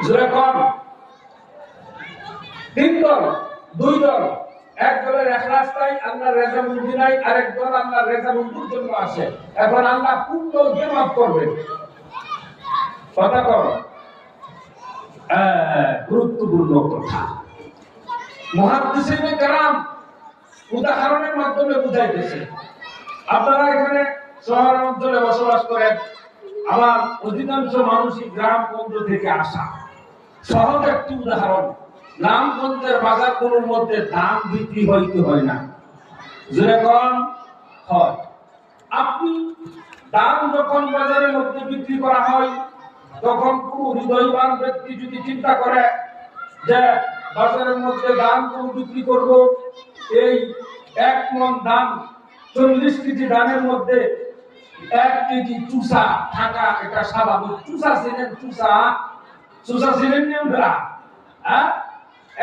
জোরে কম। তিন দল, দুই দল, এক দলের এক রাস্তায় আল্লাহর রেজামন্দি নাই, আরেক দল আল্লাহর রেজামন্দির জন্য আসে। এখন আল্লাহ কোন দলকে মাফ করবেন? কথা কম। গুরুত্বপূর্ণ কথা মুহাদ্দিসিনে কেরাম উদাহরণের মাধ্যমে বুঝাইতেছে। আপনারা এখানে শহর অঞ্চলে বসবাস করেন, আমার অধিকাংশ মানুষই গ্রাম গঞ্জ থেকে আসা। সহজ একটি উদাহরণ, গ্রামগঞ্জের বাজারগুলোর মধ্যে দাম বিক্রি হইতে হয় না, যেরকম হয়। আপনি দাম যখন বাজারের মধ্যে বিক্রি করা হয়, তখন কোন হৃদয়বান ব্যক্তি যদি চিন্তা করে যে বাজারের মধ্যে দাম কোন বিক্রি করব, এই 1 মণ দাম 40 কেজি দামের মধ্যে 1 কেজি চুষা থাকা এটা স্বাভাবিক। চুষা ছিলেন, চুষা ছিলেন নিউরা,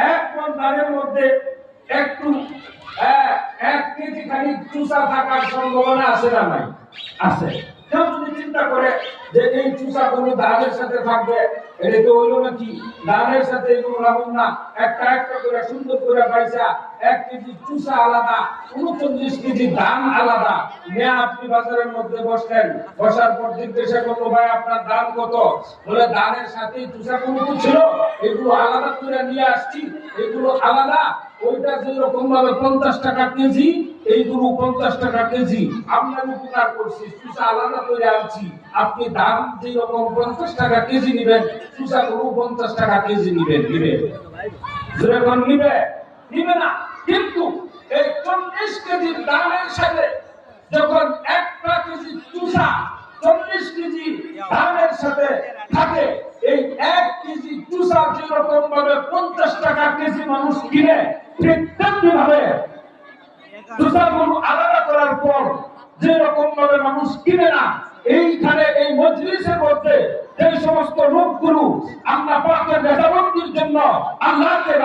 1 মণ দামের মধ্যে একটু 1 কেজি খালি চুষা থাকার সম্ভাবনা আছে না নাই? আছে। কেউ যদি চিন্তা করে যে এই চুষা কোনো ধানের সাথে থাকবে, এটা তো হইল নাকি ধানের সাথে এগুলো লাগুন না, একটা একটা করে সুন্দর করে পয়সা, 1 কেজি চুষা আলাদা, 39 কেজি ধান আলাদা। নিয়ে আপনি বাজারের মধ্যে বসলেন, বসার পর জিজ্ঞাসা করলো, ভাই আপনার দাম কত? বলে ধানের সাথে চুষা কোনো ছিল, এগুলো আলাদা করে নিয়ে আসছি, এগুলো আলাদা। ওইটা যেরকম ভাবে 50 টাকা কেজি, এইগুলো 50 টাকা কেজি। আপনার উপকার করছি, চুষা আলাদা করে আনছি, আপনি দাম যেরকম 50 টাকা কেজি নিবেন, চুষা গুলো 50 টাকা কেজি নিবেন। যেরকম নিবে না। কিন্তু এই 40 কেজির দামের সাথে যখন 1 কেজি চুষা 40 কেজি দামের সাথে থাকে, এই 1 কেজি চুষা যেরকম ভাবে 50 টাকা কেজি মানুষ কিনে, ঠিক তেমনি ভাবে চুষাগুলো আলাদা করার পর যেরকম ভাবে মানুষ কিনে না। এইখানে এই মজলিসের মধ্যে যে সমস্ত লোকগুলো আল্লাহ পাকের রেজামন্দির জন্য আল্লাহকে